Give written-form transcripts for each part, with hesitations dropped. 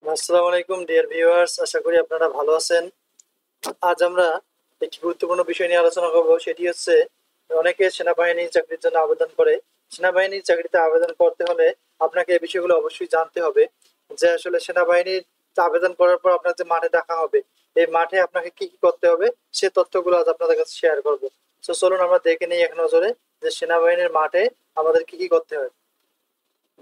আসসালামু আলাইকুম dear viewers, আশা করি আপনারা ভালো আছেন। আজ আমরা একটি গুরুত্বপূর্ণ বিষয় নিয়ে আলোচনা করব, সেটি হচ্ছে অনেকে সেনাবাহিনী চাকরির জন্য আবেদন করে। সেনাবাহিনীর চাকরিতে আবেদন করতে হলে আপনাকে এই বিষয়গুলো অবশ্যই জানতে হবে যে আসলে সেনাবাহিনীর আবেদন করার পর আপনার যে মাঠে ডাকা হবে, এই মাঠে আপনাকে কি কি করতে হবে সে তথ্যগুলো আজ আপনাদের কাছে শেয়ার করব। তো চলুন আমরা দেখে নিই এক নজরে যে সেনাবাহিনীর মাঠে আমাদের কি কি করতে হয়।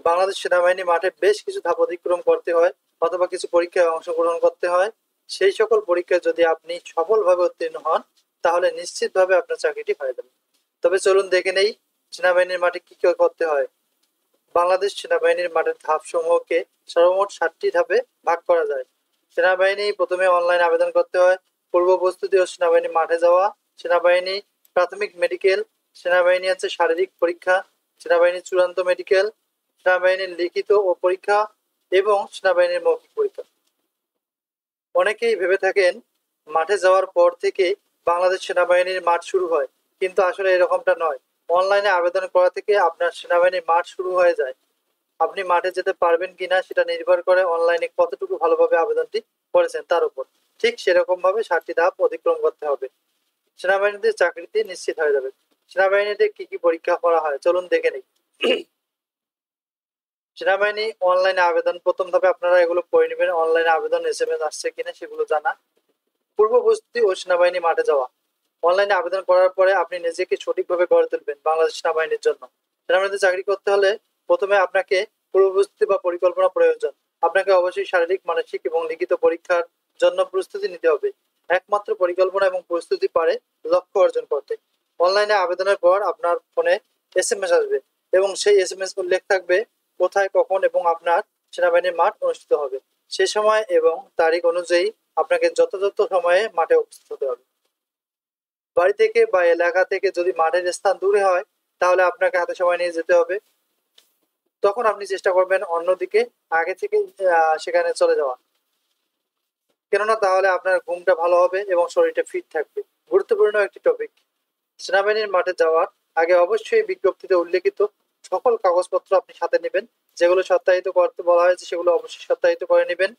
বাংলাদেশ সেনাবাহিনী মাঠে বেশ কিছু ধাপ অতিক্রম করতে হয় অথবা কিছু পরীক্ষায় অংশগ্রহণ করতে হয়। সেই সকল পরীক্ষায় যদি আপনি সফলভাবে উত্তীর্ণ হন, তাহলে নিশ্চিতভাবে আপনার চাকরিটি হয়ে যাবে। তবে চলুন দেখে নেই সেনাবাহিনীর মাঠে কি কি করতে হয়। বাংলাদেশ সেনাবাহিনীর মাঠের ধাপ সমূহকে সর্বমোট 7টি ধাপে ভাগ করা যায়। সেনাবাহিনী প্রথমে অনলাইন আবেদন করতে হয়। পূর্ব প্রস্তুতি ও সেনাবাহিনী মাঠে যাওয়া, সেনাবাহিনী প্রাথমিক মেডিকেল, সেনাবাহিনী হচ্ছে শারীরিক পরীক্ষা, সেনাবাহিনী চূড়ান্ত মেডিকেল, সেনাবাহিনীর লিখিত ও পরীক্ষা এবং সেনাবাহিনীর মৌখিক পরীক্ষা। অনেকেই ভেবে থাকেন মাঠে যাওয়ার পর থেকে বাংলাদেশ সেনাবাহিনীর মাঠ শুরু হয়, কিন্তু আসলে এরকমটা নয়। অনলাইনে আবেদন করা থেকে আপনার সেনাবাহিনীর মাঠ শুরু হয়ে যায়। আপনি মাঠে যেতে পারবেন কিনা সেটা নির্ভর করে অনলাইনে কতটুকু ভালোভাবে আবেদনটি করেছেন তার উপর। ঠিক সেরকম ভাবে 7টি ধাপ অতিক্রম করতে হবে, সেনাবাহিনীতে চাকরিতে নিশ্চিত হয়ে যাবে। সেনাবাহিনীতে কি কি পরীক্ষা করা হয় চলুন দেখে নিই। সেনাবাহিনী অনলাইনে আবেদন, প্রথম ধাপে আপনারা এগুলো পড়ে নেবেন। অনলাইনে আবেদন এসএমএস আসছে কিনা সেগুলো জানা। পূর্ব প্রস্তুতি ও সেনাবাহিনী মাঠে যাওয়া, অনলাইনে আবেদন করার পরে আপনি নিজেকে সঠিকভাবে গড়ে তুলবেন বাংলাদেশ সেনাবাহিনীর জন্য। সেনাবাহিনীতে চাকরি করতে হলে প্রথমে আপনাকে পূর্ব প্রস্তুতি বা পরিকল্পনা প্রয়োজন। আপনাকে অবশ্যই শারীরিক, মানসিক এবং লিখিত পরীক্ষার জন্য প্রস্তুতি নিতে হবে। একমাত্র পরিকল্পনা এবং প্রস্তুতি পারে লক্ষ্য অর্জন করতে। অনলাইনে আবেদনের পর আপনার ফোনে এসএমএস আসবে এবং সেই এসএমএস উল্লেখ থাকবে কোথায়, কখন এবং আপনার সেনাবাহিনীর মাঠ অনুষ্ঠিত হবে। সে সময় এবং তারিখ অনুযায়ী আপনাকে যথাযথ সময়ে মাঠে উপস্থিত হতে হবে। বাড়ি থেকে বা এলাকা থেকে যদি মাঠের স্থান দূরে হয়, তাহলে আপনাকে হাতে সময় নিয়ে যেতে হবে। তখন আপনি চেষ্টা করবেন অন্যদিকে আগে থেকে সেখানে চলে যাওয়া, কেননা তাহলে আপনার ঘুমটা ভালো হবে এবং শরীরটা ফিট থাকবে। গুরুত্বপূর্ণ একটি টপিক, সেনাবাহিনীর মাঠে যাওয়ার আগে অবশ্যই বিজ্ঞপ্তিতে উল্লেখিত সকল কাগজপত্র আপনি সাথে নেবেন। যেগুলো সত্যায়িত করতে বলা হয়েছে সেগুলো অবশ্যই সত্যায়িত করে নেবেন।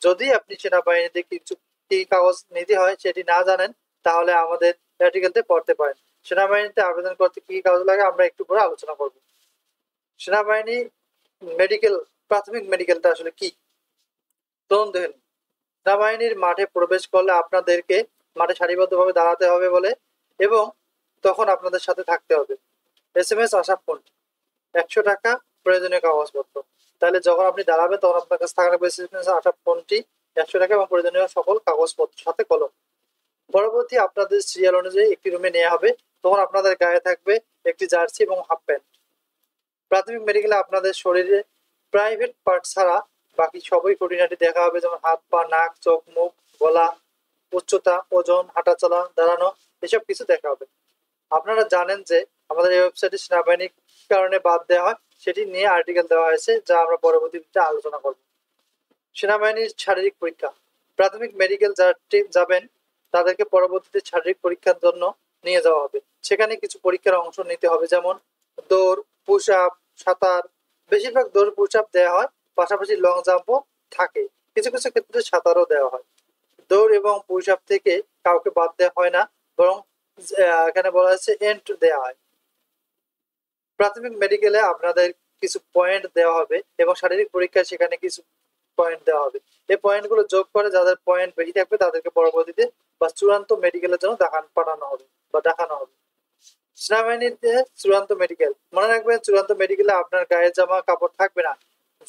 যদি আপনি সেনাবাহিনীতে কিছু কি কাগজ নিতে হয় সেটি না জানেন, তাহলে আমাদের আর্টিকেলতে পড়তে পারেন। সেনাবাহিনীতে আবেদন করতে কি কাগজ লাগে আমরা একটু পরে আলোচনা করব। সেনাবাহিনী মেডিকেল, প্রাথমিক মেডিকেলটা আসলে কি তখন দেখেন। সেনাবাহিনীর মাঠে প্রবেশ করলে আপনাদেরকে মাঠে সারিবদ্ধভাবে দাঁড়াতে হবে বলে, এবং তখন আপনাদের সাথে থাকতে হবে এসএমএস আসা ফোন, 100 টাকা প্রয়োজনীয় কাগজপত্র। তাহলে যখন আপনি দাঁড়াবেন তখন আপনার কাছে থাকবে এসএমএস আসা ফোনটি, 100 টাকা এবং প্রয়োজনীয় সকল কাগজপত্র সাথে কলম। পরবর্তী আপনাদের সিরিয়াল অনুযায়ী একটি রুমে নেওয়া হবে। তখন আপনাদের গায়ে থাকবে একটি জার্সি এবং হাফ প্যান্ট। প্রাথমিক মেডিকেলে আপনাদের শরীরে প্রাইভেট পার্ট ছাড়া বাকি সবই খুঁটিনাটি দেখা হবে, যেমন হাত, পা, নাক, চোখ, মুখ, গলা, উচ্চতা, ওজন, হাঁটাচলা, দাঁড়ানো, এসব কিছু দেখা হবে। আপনারা জানেন যে আমাদের এই ওয়েবসাইটে সেনাবাহিনী কি কারণে বাদ দেওয়া হয় সেটি নিয়ে আর্টিকেল দেওয়া হয়েছে, যা আমরা পরবর্তীতে আলোচনা করব। সেনাবাহিনীর শারীরিক পরীক্ষা, প্রাথমিক মেডিকেল যাবেন তাদেরকে পরবর্তীতে শারীরিক পরীক্ষার জন্য নিয়ে যাওয়া হবে। সেখানে কিছু পরীক্ষার অংশ নিতে হবে, যেমন দৌড়, পুশ আপ, সাঁতার। বেশিরভাগ দৌড়, পুশ আপ দেওয়া হয়, পাশাপাশি লং জাম্পও থাকে। কিছু কিছু ক্ষেত্রে সাঁতারও দেওয়া হয়। দৌড় এবং পুশ আপ থেকে কাউকে বাদ দেওয়া হয় না, বরং এখানে বলা হচ্ছে এন্ট দেওয়া হয়। প্রাথমিক মেডিকেলে আপনাদের কিছু পয়েন্ট দেওয়া হবে এবং শারীরিক পরীক্ষায় সেখানে কিছু পয়েন্ট দেওয়া হবে। এই পয়েন্টগুলো যোগ করে যাদের পয়েন্ট বেশি থাকবে তাদেরকে পরবর্তীতে বা চূড়ান্ত মেডিকেলের জন্য পাঠানো হবে বা দেখানো হবে। সেনাবাহিনীতে চূড়ান্ত মেডিকেল, মনে রাখবেন চূড়ান্ত মেডিকেলে আপনার গায়ের জামা কাপড় থাকবে না।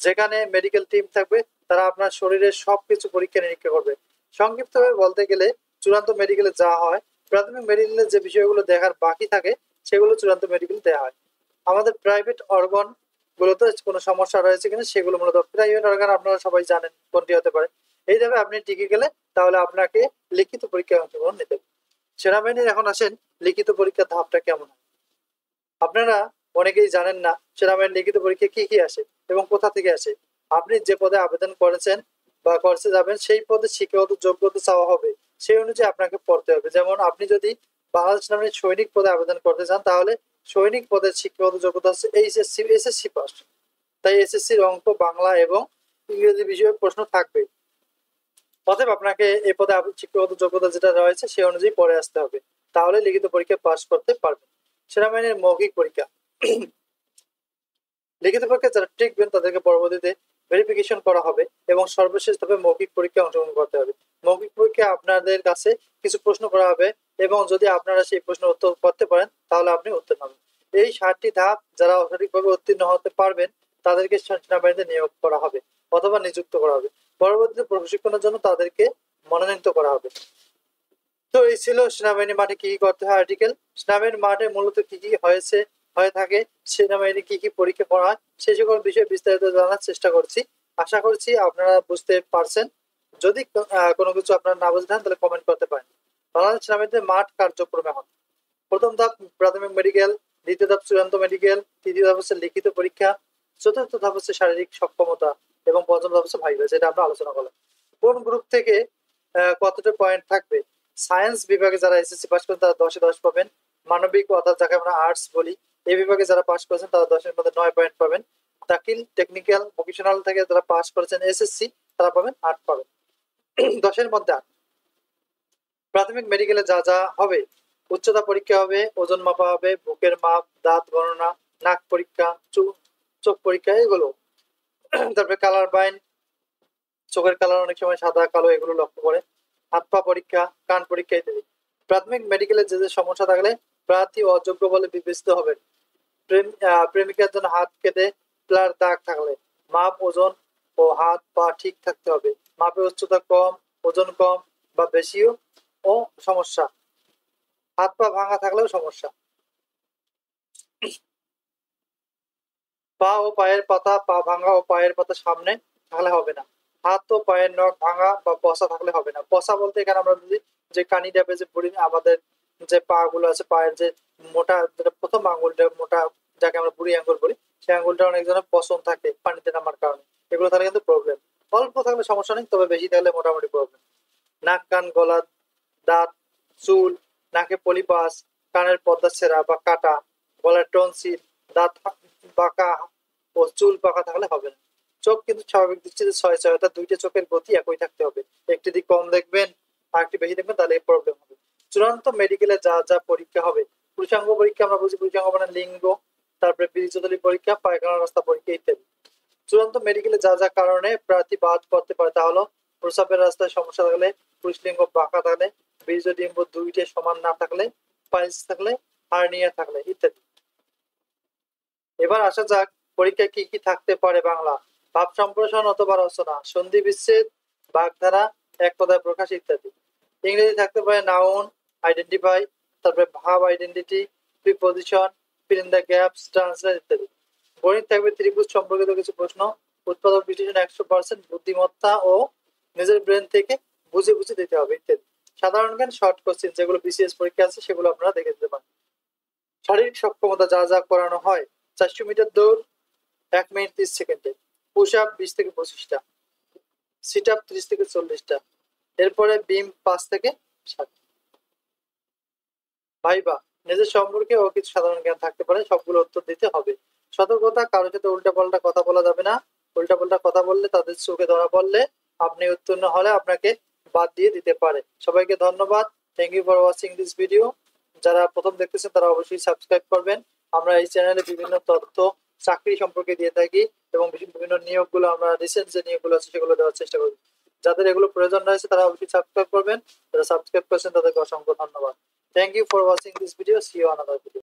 যেখানে মেডিকেল টিম থাকবে তারা আপনার শরীরের সবকিছু পরীক্ষা নিরীক্ষা করবে। সংক্ষিপ্তভাবে বলতে গেলে চূড়ান্ত মেডিকেলে যা হয়, প্রাথমিক মেডিকেলে যে বিষয়গুলো দেখার বাকি থাকে সেগুলো চূড়ান্ত মেডিকেল দেওয়া হয়। আমাদের প্রাইভেট অর্গান গুলোতে কোনো সমস্যা রয়েছে কিনা সেগুলো মূলত, প্রাইভেট অর্গান আপনারা সবাই জানেন কোনটি হতে পারে। এইভাবে আপনি টিকে গেলে তাহলে আপনাকে লিখিত পরীক্ষায় অংশগ্রহণ নিতে হবে। সেনাবাহিনীর এখন আসেন লিখিত পরীক্ষার ধাপটা কেমন হয়। আপনারা অনেকেই জানেন না সেনাবাহিনীর লিখিত পরীক্ষা কি কি আসে এবং কোথা থেকে আসে। আপনি যে পদে আবেদন করেছেন বা করতে যাবেন সেই পদে শিক্ষাগত যোগ্যতা চাওয়া হবে, সেই অনুযায়ী আপনাকে পড়তে হবে। যেমন আপনি যদি বাংলাদেশ সেনাবাহিনীর সৈনিক পদে আবেদন করতে চান, তাহলে সৈনিক পদের শিক্ষাগত যোগ্যতা হচ্ছে এইচএসসি, এসএসসি পাস। তাই এসএসসির অঙ্ক, বাংলা এবং ইংরেজি বিষয়ে প্রশ্ন থাকবে। অতএব আপনাকে এই পদে শিক্ষাগত যোগ্যতা যেটা রয়েছে সেই অনুযায়ী পড়ে আসতে হবে, তাহলে লিখিত পরীক্ষায় পাস করতে পারবেন। সেনাবাহিনীর মৌখিক পরীক্ষা। লিখিত পরীক্ষা যারা টিকবেন তাদেরকে পরবর্তীতে ভেরিফিকেশন করা হবে এবং সর্বশেষ ধাপে মৌখিক পরীক্ষায় অংশগ্রহণ করতে হবে। মৌখিক পরীক্ষায় আপনাদের কাছে কিছু প্রশ্ন করা হবে এবং যদি আপনারা সেই প্রশ্নের উত্তর করতে পারেন তাহলে আপনি উত্তীর্ণ হবেন। এই 7টি ধাপ যারা সঠিকভাবে উত্তীর্ণ হতে পারবেন তাদেরকে সেনাবাহিনীতে নিয়োগ করা হবে অথবা নিযুক্ত করা হবে। পরবর্তীতে প্রশিক্ষণের জন্য তাদেরকে মনোনীত করা হবে। তো এই ছিল সেনাবাহিনী মাঠে কি কি করতে হয় আর্টিকেল। সেনাবাহিনী মাঠে মূলত কি কি হয়ে থাকে, সেনাবাহিনী কি কি পরীক্ষা করা হয়, সেই সকল বিষয়ে বিস্তারিত জানার চেষ্টা করছি। আশা করছি আপনারা বুঝতে পারছেন। যদি কোনো কিছু আপনারা না বুঝতে চান তাহলে কমেন্ট করতে পারেন। বাংলাদেশ সেনাবাহিনীতে মাঠ কার্যক্রম এখন। প্রথম ধাপ প্রাথমিক মেডিকেল, দ্বিতীয় ধাপ চূড়ান্ত মেডিকেল, তৃতীয় ধাপ হচ্ছে লিখিত পরীক্ষা, চতুর্থ ধাপ হচ্ছে শারীরিক সক্ষমতা এবং পঞ্চম ধাপ হচ্ছে ভাইভা, যেটা আমরা আলোচনা করলাম। কোন গ্রুপ থেকে কতটা পয়েন্ট থাকবে? সায়েন্স বিভাগে যারা এসএসসি পাস করেন তারা 10-এ 10 পাবেন। মানবিক অর্থাৎ যাকে আমরা আর্টস বলি এই বিভাগে যারা পাস করেছেন তারা 10-এর মধ্যে 9 পয়েন্ট পাবেন। দাখিল, টেকনিক্যাল, ভোকেশনাল থেকে যারা পাস করেছেন এসএসসি তারা পাবেন 8 পাবেন। 10-এর মধ্যে 8। প্রাথমিক মেডিকেলে যা যা হবে: উচ্চতা পরীক্ষা হবে, ওজন মাপা হবে, বুকের মাপ, দাঁত গণনা, নাক পরীক্ষা, চোখ পরীক্ষা, এগুলো। তারপরে কালার বাইন, চোখের কালার অনেক সময় সাদা কালো, এগুলো লক্ষ্য করে। হাত পা পরীক্ষা, কান পরীক্ষা ইত্যাদি। প্রাথমিক মেডিকেলে যে যে সমস্যা থাকলে প্রার্থী অযোগ্য বলে বিবেচিত হবেন। প্রেমিকার জন্য হাত কেটে প্লার দাগ থাকলে মাপ, ওজন ও হাত পা ঠিক থাকতে হবে। মাপে উচ্চতা কম, ওজন কম বা বেশিও ও সমস্যা। হাত পা ভাঙা থাকলেও সমস্যা। পা ও পায়ের পাতা, পা ভাঙা ও পায়ের পাতা সামনে থাকলে হবে না। হাত ও পায়ের নখ ভাঙা বা পচা থাকলে হবে না। পচা বলতে এখানে আমরা যদি যে কানি টাইপে যে পড়ি আমাদের যে পা গুলো আছে, পায়ের যে মোটা যেটা প্রথম আঙ্গুলটা মোটা, যাকে আমরা বুড়ি আঙ্গুল বলি, সেই আঙ্গুলটা অনেক জনের পছন্দ থাকে পানিতে নামার কারণে, এগুলো থাকলে কিন্তু প্রবলেম। অল্প থাকলে সমস্যা নেই, তবে বেশি থাকলে মোটামুটি প্রবলেম। নাক, কান, গলা, দাঁত, চুল, নাকে পলিপাস, কানের পর্দা ছেঁড়া বা কাটা, গলার টনসিল, দাঁত বাঁকা ও চুল পাকা থাকলে হবে না। চোখ কিন্তু স্বাভাবিক দৃষ্টিতে 6-6, অর্থাৎ দুইটা চোখের গতি একই থাকতে হবে। একটি দিক কম দেখবেন আর একটি বেশি দেখবেন, তাহলে এই প্রবলেম হবে। চূড়ান্ত মেডিকেলে যা যা পরীক্ষা হবে: পুরুষাঙ্গ পরীক্ষা, আমরা বুঝি পুরুষাঙ্গ মানে লিঙ্গ, তারপরে বীর্যতলী পরীক্ষা, পায়খানা রাস্তা পরীক্ষা ইত্যাদি। চূড়ান্ত মেডিকেলে যা যা কারণে প্রার্থী বাদ পড়তে পারে তা হলো: প্রস্রাবের রাস্তায় সমস্যা থাকলে, পুরুষলিঙ্গ বাঁকা থাকলে, বীর্য ডিম্ব দুইটা সমান না থাকলে, পাইলস থাকলে, হার্নিয়া থাকলে ইত্যাদি। এবার আসা যাক পরীক্ষায় কি কি থাকতে পারে। বাংলা: ভাব সম্প্রসারণ অথবা রচনা, সন্ধি বিচ্ছেদ, বাগধারা, এক কথায় প্রকাশ ইত্যাদি। ইংরেজি থাকতে পারে নাউন, আইডেন্টিফাই, তারপরে ভাব identity, preposition, fill in the gaps, translate ইত্যাদি। গণিত থাকবে ত্রিভুজ সম্পর্কিত কিছু প্রশ্ন, উৎপাদক বিশ্লেষণ 100%, বুদ্ধিমত্তা ও নিজের ব্রেন থেকে বুঝে বুঝে দিতে হবে ইত্যাদি। সাধারণ জ্ঞান, শর্ট কোশ্চেন, যেগুলো বিসিএস পরীক্ষা আছে সেগুলো আপনারা দেখে দিতে পারেন। শারীরিক সক্ষমতা যা যা করানো হয়: 400 মিটার দৌড় 1 মিনিট 30 সেকেন্ডে, পুশ আপ 20 থেকে 25টা, সিট আপ 30 থেকে 40টা, এরপরে বিম 5 থেকে 7। ভাইবা: নিজের সম্পর্কে ও কিছু সাধারণ জ্ঞান থাকতে পারে, সবগুলো উত্তর দিতে হবে। সতর্কতা: কারোর সাথে উল্টাপাল্টা কথা বলা যাবে না। উল্টাপাল্টা কথা বললে, তাদের চোখে ধরা পড়লে আপনি উত্তীর্ণ হলে আপনাকে বাদ দিয়ে দিতে পারে। সবাইকে ধন্যবাদ। Thank you for watching this video. যারা প্রথম দেখতেছেন তারা অবশ্যই সাবস্ক্রাইব করবেন। আমরা এই চ্যানেলে বিভিন্ন তথ্য চাকরি সম্পর্কে দিয়ে থাকি এবং বিভিন্ন নিয়োগগুলো, আমরা রিসেন্ট যে নিয়োগগুলো আছে সেগুলো দেওয়ার চেষ্টা করি। যাদের এগুলো প্রয়োজন রয়েছে তারা অবশ্যই সাবস্ক্রাইব করবেন। যারা সাবস্ক্রাইব করেছেন তাদেরকে অসংখ্য ধন্যবাদ। Thank you for watching this video. See you on another video.